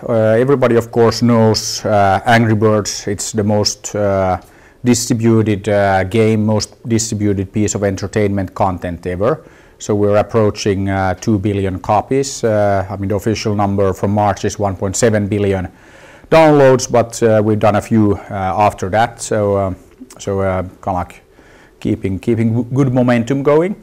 Everybody of course knows Angry Birds. It's the most distributed game, most distributed piece of entertainment content ever. So we're approaching 2 billion copies. I mean, the official number from March is 1.7 billion downloads, but we've done a few after that. So kind of like keeping good momentum going.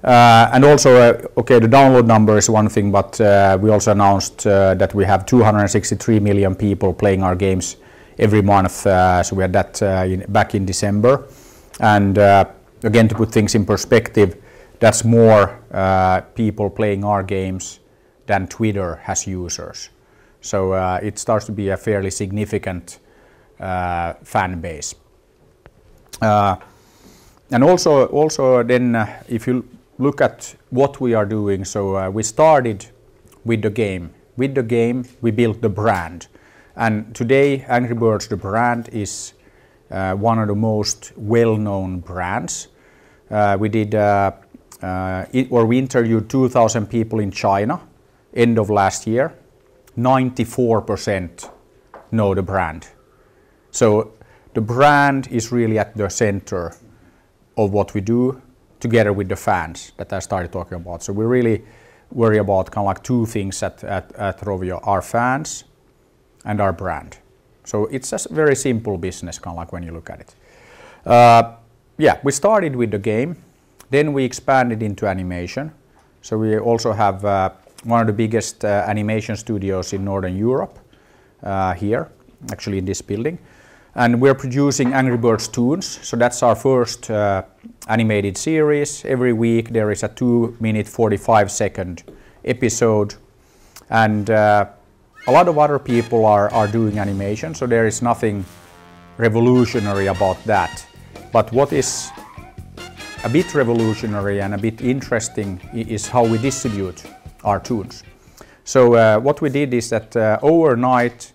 And also, okay, the download number is one thing, but we also announced that we have 263 million people playing our games every month. So we had that back in December. And again, to put things in perspective, that's more people playing our games than Twitter has users. So it starts to be a fairly significant fan base. And also then if you look at what we are doing, so we started with the game. With the game we built the brand. And today Angry Birds, the brand, is one of the most well-known brands. We interviewed 2,000 people in China end of last year. 94% know the brand. So the brand is really at the center of what we do, together with the fans that I started talking about. So we really worry about kind of like two things at ROVIO: our fans and our brand. So it's a very simple business, kind of like when you look at it. Yeah, we started with the game, then we expanded into animation. So we also have one of the biggest animation studios in Northern Europe here, actually in this building. And we're producing Angry Birds toons, so that's our first animated series. Every week there is a 2-minute 45-second episode, and a lot of other people are doing animation, so there is nothing revolutionary about that. But what is a bit revolutionary and a bit interesting is how we distribute our toons. So what we did is that overnight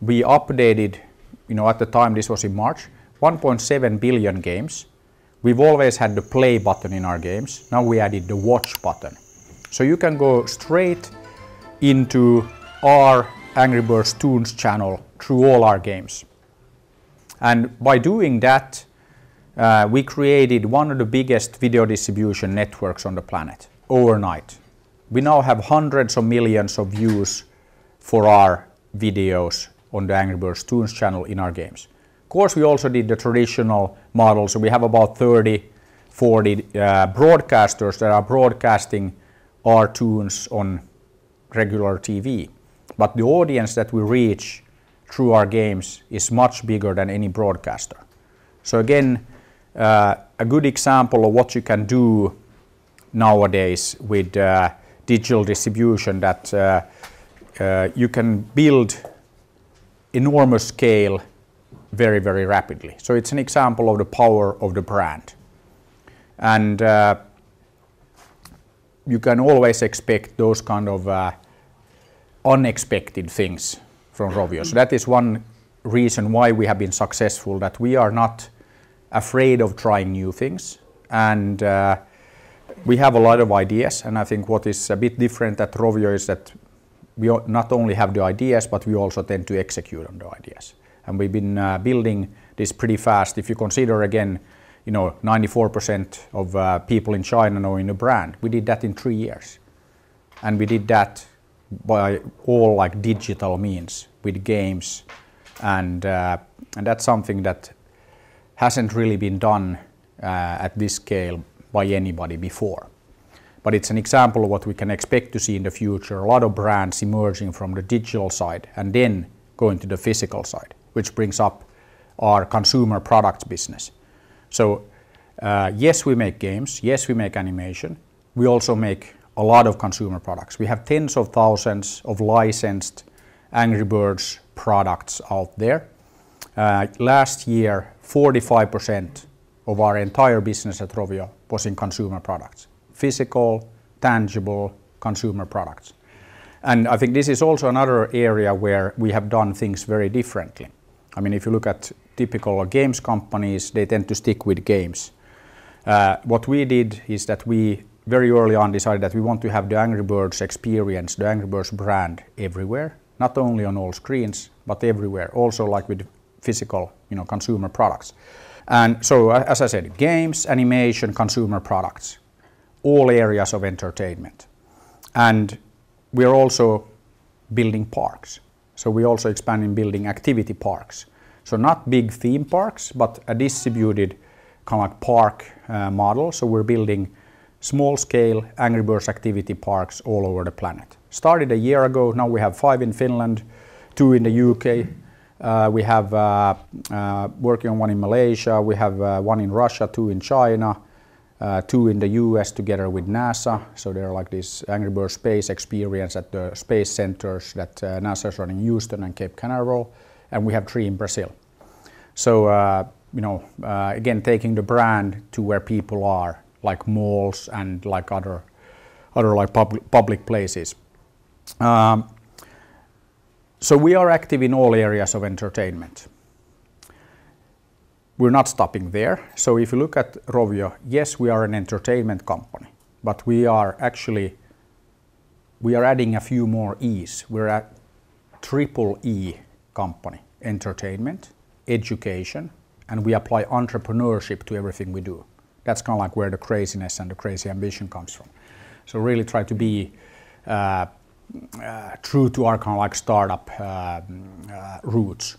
we updated, at the time, this was in March, 1.7 billion games. We've always had the play button in our games. Now we added the watch button. So you can go straight into our Angry Birds Toons channel through all our games. And by doing that, we created one of the biggest video distribution networks on the planet overnight. We now have hundreds of millions of views for our videos on the Angry Birds Toons channel in our games. Of course, we also did the traditional model, so we have about 30, 40 broadcasters that are broadcasting our toons on regular TV. But the audience that we reach through our games is much bigger than any broadcaster. So again, a good example of what you can do nowadays with digital distribution, that you can build enormous scale very, very rapidly. So it's an example of the power of the brand. And you can always expect those kind of unexpected things from ROVIO. So that is one reason why we have been successful, that we are not afraid of trying new things. And we have a lot of ideas, and I think what is a bit different at ROVIO is that we not only have the ideas, but we also tend to execute on the ideas. And we've been building this pretty fast. If you consider again, 94% of people in China knowing the brand, we did that in 3 years. And we did that by all like digital means, with games. And that's something that hasn't really been done at this scale by anybody before. But it's an example of what we can expect to see in the future. A lot of brands emerging from the digital side and then going to the physical side, which brings up our consumer products business. So yes, we make games, yes, we make animation. We also make a lot of consumer products. We have tens of thousands of licensed Angry Birds products out there. Last year, 45% of our entire business at ROVIO was in consumer products. Physical, tangible consumer products. And I think this is also another area where we have done things very differently. I mean, if you look at typical games companies, they tend to stick with games. What we did is that we very early on decided that we want to have the Angry Birds experience, the Angry Birds brand everywhere. not only on all screens, but everywhere, also like with physical, consumer products. And so, as I said, games, animation, consumer products, all areas of entertainment. And we are also building parks. So we also expand in building activity parks. So not big theme parks, but a distributed kind of like park model. So we're building small-scale Angry Birds activity parks all over the planet. Started a year ago. Now we have 5 in Finland, 2 in the UK. We have working on 1 in Malaysia. We have 1 in Russia, 2 in China, 2 in the US together with NASA. So they're like this Angry Birds space experience at the space centers that NASA is running in Houston and Cape Canaveral. And we have 3 in Brazil. So, again, taking the brand to where people are, like malls and like other like public places. So we are active in all areas of entertainment. We're not stopping there. So if you look at ROVIO, yes, we are an entertainment company, but we are adding a few more E's. We're a triple E company: entertainment, education, and we apply entrepreneurship to everything we do. That's kind of like where the craziness and the crazy ambition comes from. So really try to be true to our kind of like startup roots.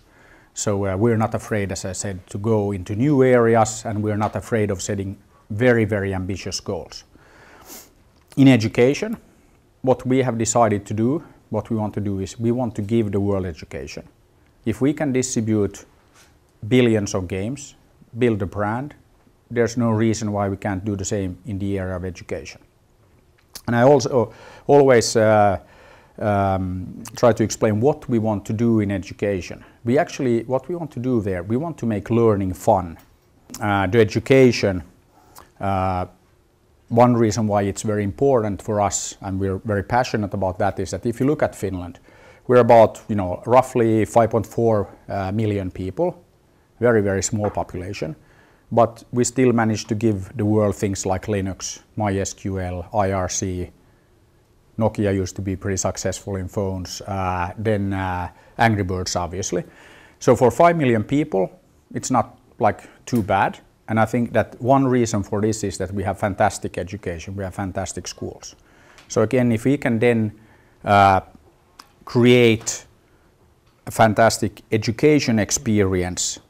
So we're not afraid, as I said, to go into new areas, and we're not afraid of setting very, very ambitious goals. In education, what we have decided to do, what we want to do is we want to give the world education. If we can distribute billions of games, build a brand, there's no reason why we can't do the same in the area of education. And I also always try to explain what we want to do in education. What we want to do there, we want to make learning fun. The education, one reason why it's very important for us, and we're very passionate about that, is that if you look at Finland, we're about, roughly 5.4 million people, very, very small population, but we still manage to give the world things like Linux, MySQL, IRC. Nokia used to be pretty successful in phones, then Angry Birds, obviously. So for 5 million people, it's not like too bad. And I think that one reason for this is that we have fantastic education, we have fantastic schools. So again, if we can then create a fantastic education experience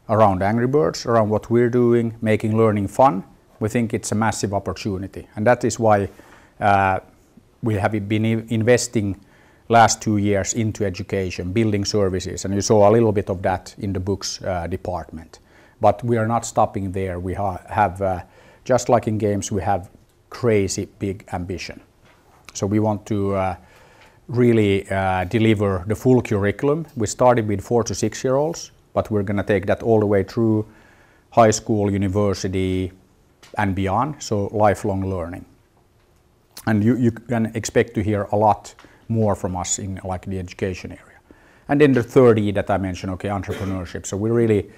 around Angry Birds, around what we're doing, making learning fun, we think it's a massive opportunity. And that is why we have been investing last 2 years into education, building services, and you saw a little bit of that in the books department. But we are not stopping there. We have, just like in games, we have crazy big ambition. So we want to really deliver the full curriculum. We started with 4 to 6 year olds, but we're going to take that all the way through high school, university, and beyond, so lifelong learning. And you can expect to hear a lot more from us in like the education area. And then the third E that I mentioned, okay, entrepreneurship. So we really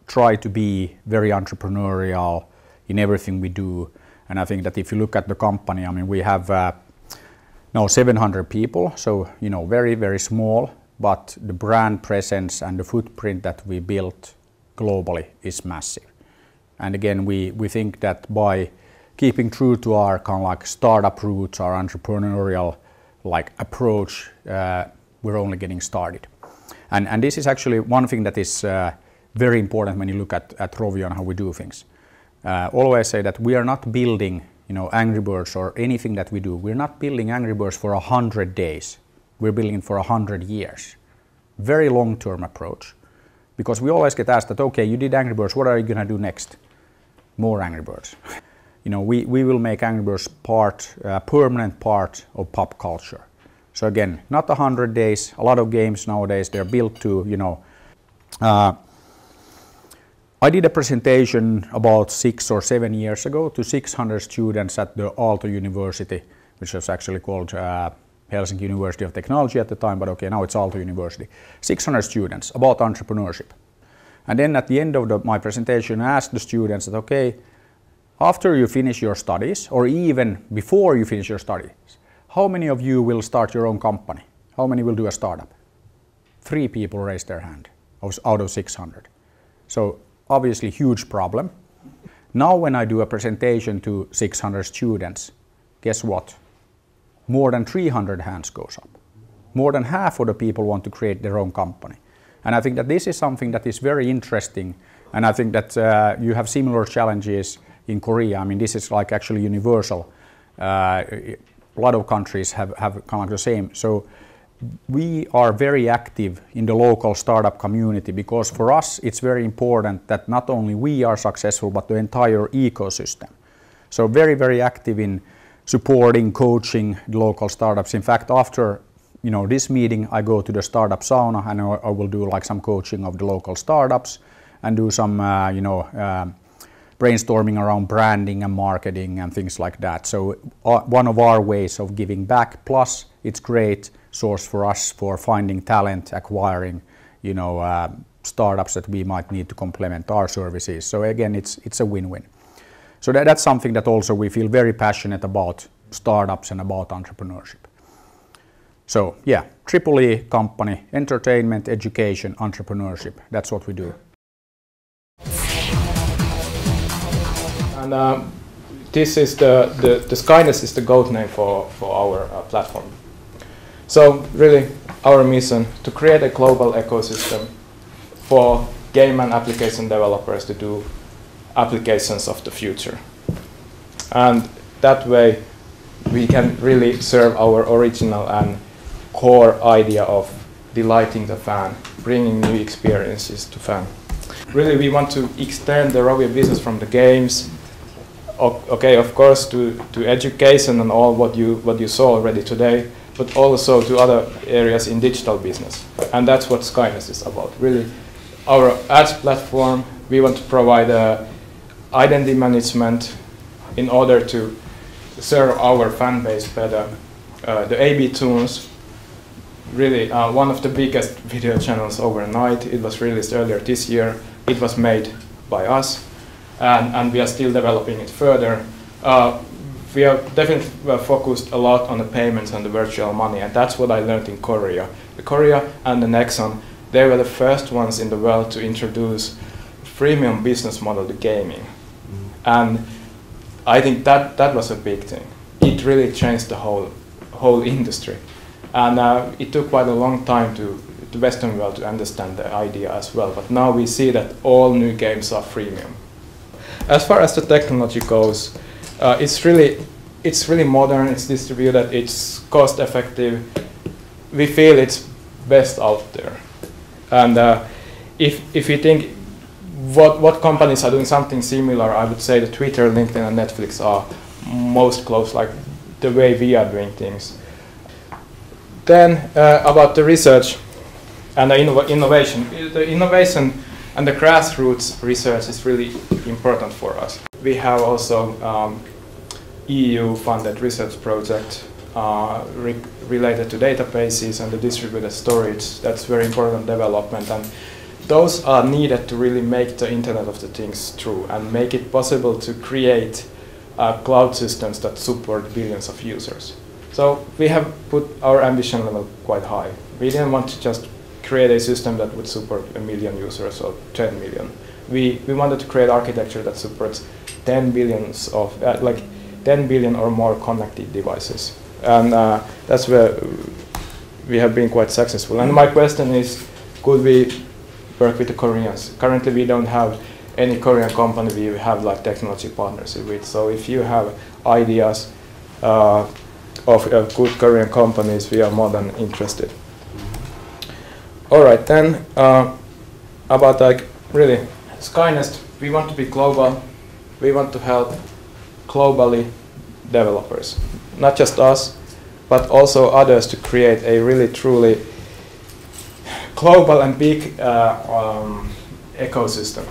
try to be very entrepreneurial in everything we do. And I think that if you look at the company, I mean, we have now 700 people, so very, very small, but the brand presence and the footprint that we built globally is massive. And again, we think that by keeping true to our kind of like startup roots, our entrepreneurial like approach, we're only getting started. And this is actually one thing that is very important when you look at ROVIO and how we do things. Always say that we are not building Angry Birds or anything that we do. We're not building Angry Birds for 100 days. We're building it for 100 years. Very long-term approach. Because we always get asked that, okay, you did Angry Birds, what are you going to do next? More Angry Birds. We will make Angry Birds permanent part of pop culture. So again, not 100 days. A lot of games nowadays, they're built to, I did a presentation about 6 or 7 years ago to 600 students at the Aalto University, which was actually called Helsinki University of Technology at the time, but okay, now it's Aalto University. 600 students about entrepreneurship. And then at the end of my presentation, I asked the students that, okay, after you finish your studies, or even before you finish your studies, how many of you will start your own company? How many will do a startup? 3 people raised their hand out of 600. So obviously huge problem. Now when I do a presentation to 600 students, guess what? More than 300 hands goes up. More than half of the people want to create their own company. And I think that this is something that is very interesting, and I think that you have similar challenges in Korea. I mean, this is like actually universal. A lot of countries have kind of the same. So we are very active in the local startup community, because for us it's very important that not only we are successful but the entire ecosystem. So very, very active in supporting, coaching the local startups. In fact, after this meeting, I go to the startup sauna and I will do like some coaching of the local startups and do some brainstorming around branding and marketing and things like that. So one of our ways of giving back, plus it's great source for us for finding talent, acquiring startups that we might need to complement our services. So again, it's a win-win. So that's something that also we feel very passionate about, startups and about entrepreneurship. So yeah, EEE company, entertainment, education, entrepreneurship, that's what we do. And this is the Skyness is the code name for our platform. So really our mission to create a global ecosystem for game and application developers to do applications of the future. And that way we can really serve our original and core idea of delighting the fan, bringing new experiences to fan. Really we want to extend the ROVIO business from the games, okay, of course to education and all what you saw already today, but also to other areas in digital business. And that's what Skyness is about. Really, our ads platform, we want to provide identity management in order to serve our fan base better. The AB Tunes, really one of the biggest video channels overnight. It was released earlier this year. It was made by us, and we are still developing it further. We are definitely focused a lot on the payments and the virtual money, and that's what I learned in Korea. Korea and the Nexon, they were the first ones in the world to introduce freemium business model to gaming. And I think that was a big thing. It really changed the whole industry. And it took quite a long time to the Western world to understand the idea as well. But now we see that all new games are freemium. As far as the technology goes, it's really modern, it's distributed, it's cost effective. We feel it's best out there. And if you think what companies are doing something similar, I would say that Twitter, LinkedIn and Netflix are most close, like the way we are doing things. Then about the research and the innovation. The innovation and the grassroots research is really important for us. We have also EU-funded research project related to databases and the distributed storage. That's very important development, and those are needed to really make the Internet of the Things true and make it possible to create cloud systems that support billions of users. So we have put our ambition level quite high. We didn't want to just create a system that would support 1 million users or 10 million. We wanted to create architecture that supports 10 billions of 10 billion or more connected devices, and that's where we have been quite successful. And my question is, could we work with the Koreans? Currently, we don't have any Korean company we have like technology partnership with. So if you have ideas of good Korean companies, we are more than interested. All right, then about really Skyness, we want to be global. We want to help globally developers, not just us, but also others to create a really truly global and big ecosystem,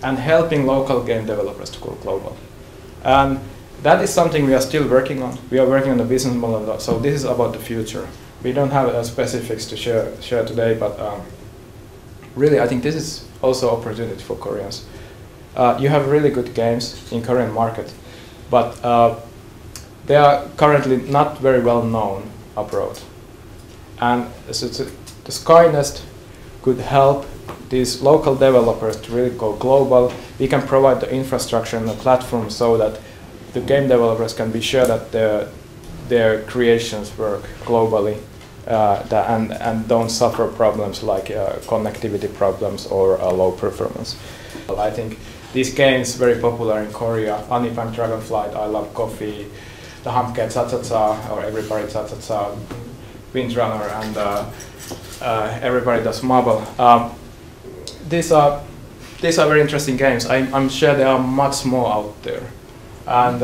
and helping local game developers to go global. And that is something we are still working on. We are working on the business model, so this is about the future. We don't have specifics to share today, but really I think this is also opportunity for Koreans. You have really good games in Korean market, but they are currently not very well known abroad. And so the Skynest could help these local developers to really go global. We can provide the infrastructure and the platform so that the game developers can be sure that their creations work globally and don't suffer problems like connectivity problems or low performance. I think these games very popular in Korea. Anipam Dragonflight, I Love Coffee, the Hamke Cha-Cha-Cha, or Everybody Cha-Cha-Cha, Windrunner, and Everybody Does Marble. These are very interesting games. I'm sure there are much more out there, and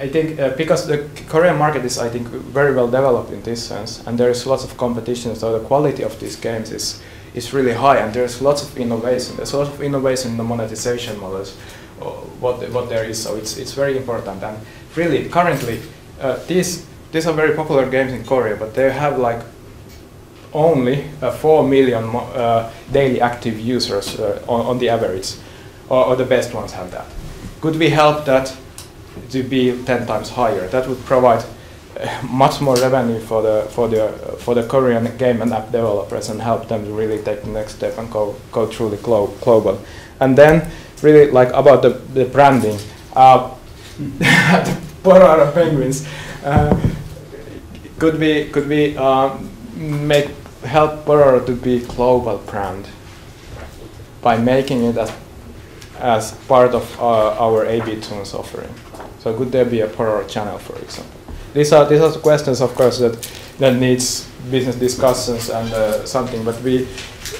I think because the Korean market is, I think, very well developed in this sense, and there is lots of competition, so the quality of these games is really high, and there's lots of innovation. There's a lot of innovation in the monetization models, what there is. So it's very important, and really currently these are very popular games in Korea, but they have like only 4 million daily active users on the average, or the best ones have that. Could we help that to be 10 times higher? That would provide much more revenue for the Korean game and app developers and help them to really take the next step and go truly global. And then really like about the branding, the Pororo Penguins, could we help Pororo to be global brand by making it as part of our AB Tunes offering? So could there be a Pororo channel, for example? These are the questions, of course, that needs business discussions and something. But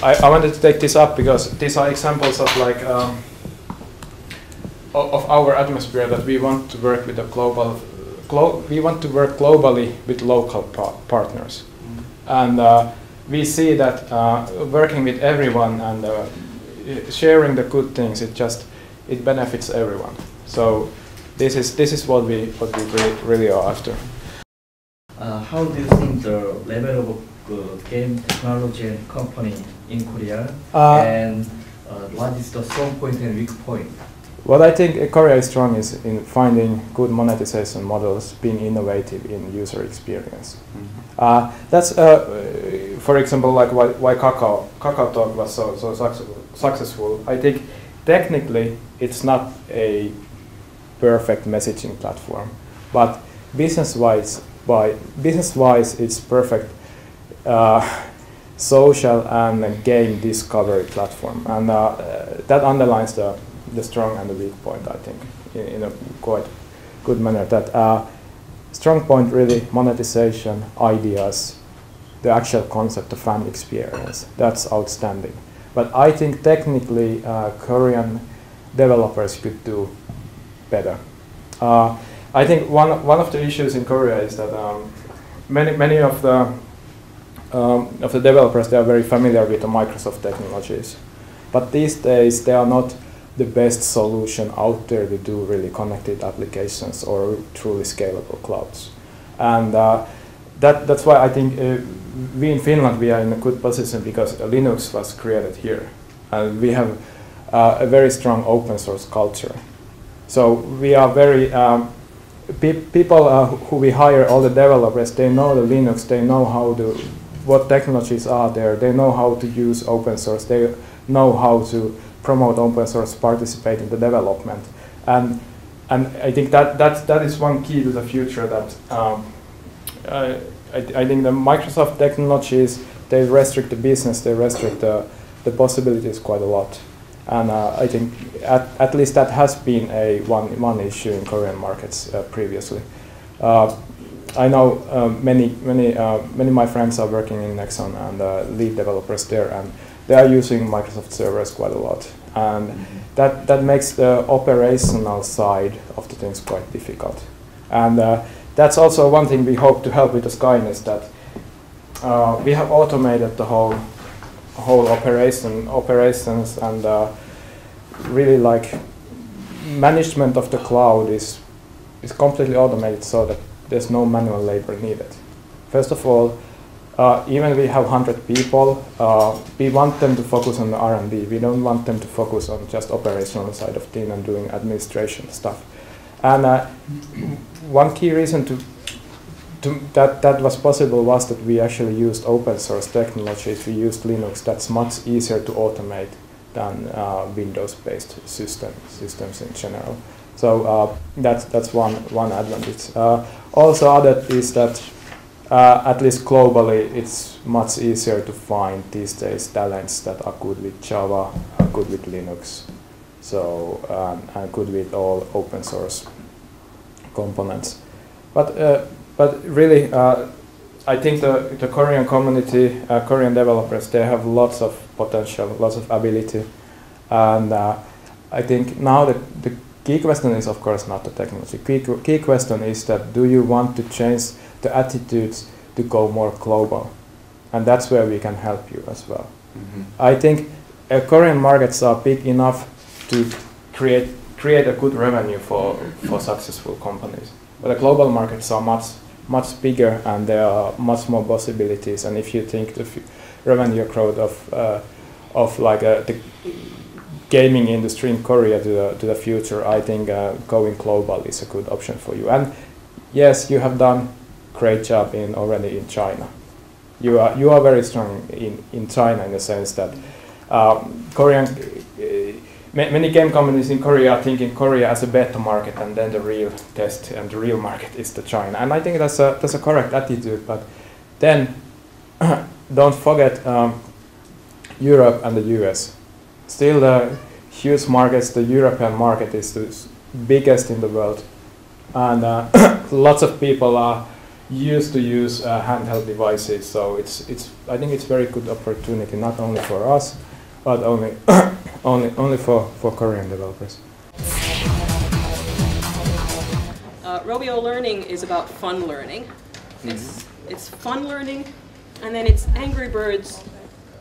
I wanted to take this up because these are examples of like of our atmosphere that we want to work with we want to work globally with local partners, and we see that working with everyone and sharing the good things, it benefits everyone. So this is what we really are after. How do you think the level of game technology and company in Korea, and what is the strong point and weak point? What I think Korea is strong is in finding good monetization models, being innovative in user experience. That's, for example, like why Kakao Talk was so successful. I think technically it's not a perfect messaging platform, but business-wise it's perfect social and game discovery platform, and that underlines the strong and the weak point, I think, in a quite good manner. That strong point really monetization, ideas, the actual concept, the fan experience, that's outstanding. But I think technically Korean developers could do better. I think one of the issues in Korea is that many of the developers, they are very familiar with the Microsoft technologies, but these days they are not the best solution out there to do really connected applications or truly scalable clouds. And that's why I think we in Finland, we are in a good position because Linux was created here, and we have a very strong open source culture. So we are very people who we hire, all the developers, they know the Linux, they know what technologies are there, they know how to use open source, they know how to promote open source, participate in the development, and I think that is one key to the future. That I think the Microsoft technologies, they restrict the business, they restrict the possibilities quite a lot, and I think at least that has been one issue in Korean markets previously. I know many of my friends are working in Nexon and lead developers there, and they are using Microsoft servers quite a lot, and that makes the operational side of the things quite difficult. And that's also one thing we hope to help with the Skynest, that we have automated the whole operations, and really like management of the cloud is completely automated, so that there's no manual labor needed. First of all, even we have 100 people, we want them to focus on the R&D. We don't want them to focus on just operational side of things and doing administration stuff. And one key reason that was possible was that we actually used open source technologies. We used Linux. That's much easier to automate than Windows-based systems in general. So that's one advantage. Also, other is that at least globally, it's much easier to find these days talents that are good with Java, are good with Linux, so and good with all open source components. But really, I think the Korean community, Korean developers, they have lots of potential, lots of ability, and I think now the key question is, of course, not the technology. Key question is that do you want to change the attitudes to go more global, and that's where we can help you as well. Mm-hmm. I think Korean markets are big enough to create a good revenue for successful companies, but the global markets are much bigger, and there are much more possibilities. And if you think the revenue growth of like the gaming industry in Korea to the future, I think going global is a good option for you. And yes, you have done great job already in China. You are very strong in China in the sense that many game companies in Korea are thinking Korea as a beta market, and then the real test and the real market is the China. And I think that's a correct attitude. But then don't forget Europe and the US. Still the huge markets. The European market is the biggest in the world, and lots of people are used to use handheld devices. So I think it's very good opportunity, not only for us, but only for Korean developers. ROVIO learning is about fun learning. It's fun learning, and then it's Angry Birds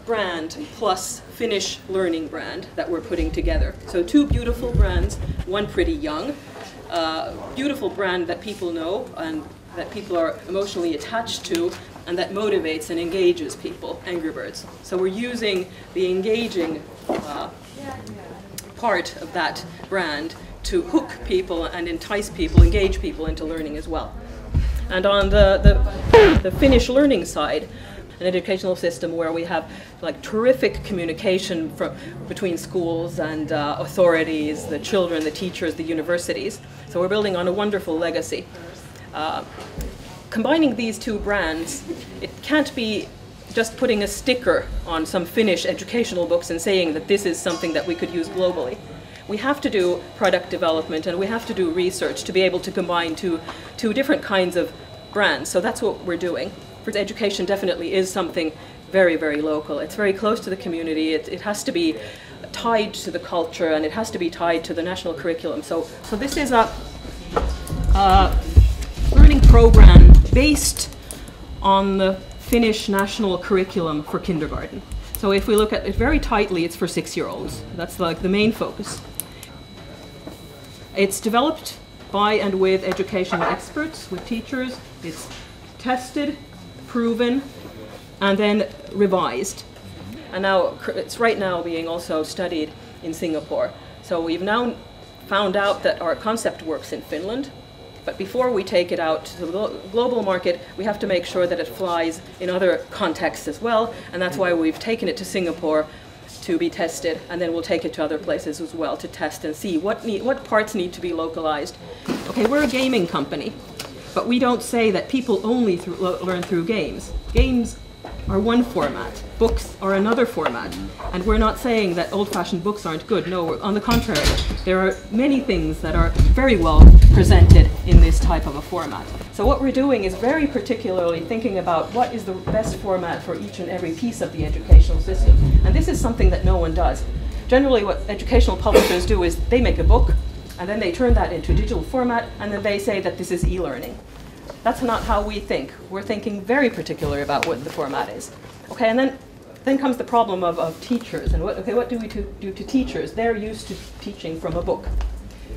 brand plus Finnish learning brand that we're putting together. So two beautiful brands, one pretty young, beautiful brand that people know and that people are emotionally attached to, and that motivates and engages people, Angry Birds. So we're using the engaging part of that brand to hook people and entice people, engage people into learning as well. And on the Finnish learning side, an educational system where we have like terrific communication between schools and authorities, the children, the teachers, the universities. So we're building on a wonderful legacy. Combining these two brands, it can't be just putting a sticker on some Finnish educational books and saying that this is something that we could use globally. We have to do product development and we have to do research to be able to combine two different kinds of brands. So that's what we're doing. For education definitely is something very, very local. It's very close to the community. It has to be tied to the culture, and it has to be tied to the national curriculum. So this is a learning program based on the Finnish national curriculum for kindergarten. So if we look at it very tightly, it's for 6-year-olds. That's like the main focus. It's developed by and with educational experts, with teachers. It's tested, proven, and then revised. And now it's right now being also studied in Singapore. So we've now found out that our concept works in Finland. But before we take it out to the global market, we have to make sure that it flies in other contexts as well. And that's why we've taken it to Singapore to be tested. And then we'll take it to other places as well to test and see what parts need to be localized. Okay, we're a gaming company, but we don't say that people only learn through games. Games are one format. Books are another format. And we're not saying that old-fashioned books aren't good. No, on the contrary. There are many things that are very well presented in this type of a format. So what we're doing is very particularly thinking about what is the best format for each and every piece of the educational system. And this is something that no one does. Generally what educational publishers do is they make a book, and then they turn that into digital format, and then they say that this is e-learning. That's not how we think. We're thinking very particularly about what the format is. Okay, and then comes the problem of teachers. And what do we do to teachers? They're used to teaching from a book.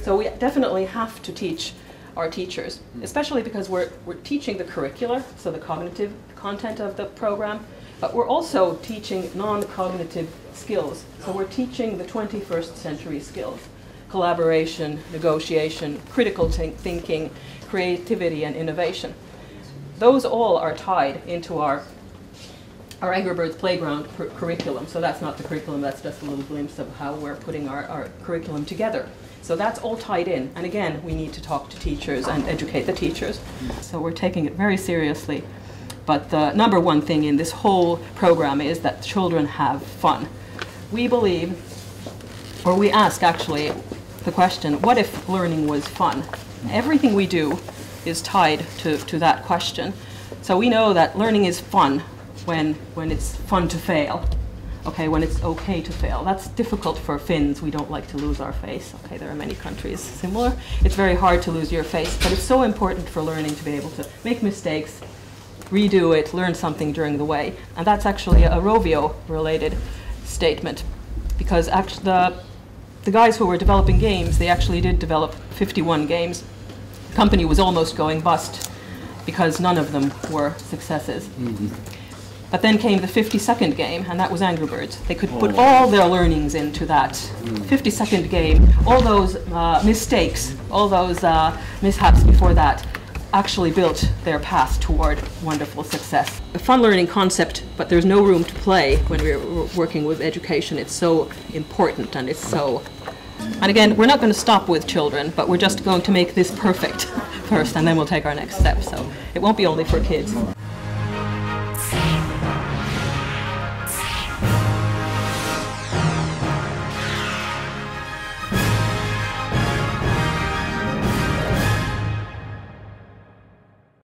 So we definitely have to teach our teachers, especially because we're teaching the curricula, so the cognitive content of the program, but we're also teaching non-cognitive skills. So we're teaching the 21st century skills: collaboration, negotiation, critical thinking, creativity, and innovation. those all are tied into our Angry Birds Playground curriculum. So that's not the curriculum, that's just a little glimpse of how we're putting our curriculum together. So that's all tied in. And again, we need to talk to teachers and educate the teachers. So we're taking it very seriously. But the number one thing in this whole program is that children have fun. We believe, or we ask actually the question, what if learning was fun? Everything we do is tied to that question. So we know that learning is fun when it's fun to fail. Okay, when it's okay to fail. That's difficult for Finns. We don't like to lose our face. Okay, there are many countries similar. It's very hard to lose your face, but it's so important for learning to be able to make mistakes, redo it, learn something during the way. And that's actually a ROVIO-related statement, because actually the guys who were developing games, they actually did develop 51 games. The company was almost going bust because none of them were successes. But then came the 52nd game, and that was Angry Birds. They could put all their learnings into that 52nd game. All those mistakes, all those mishaps before that actually built their path toward wonderful success. A fun learning concept, but there's no room to play when we're working with education. It's so important, and it's so... And again, we're not going to stop with children, but we're just going to make this perfect first, and then we'll take our next step. So it won't be only for kids.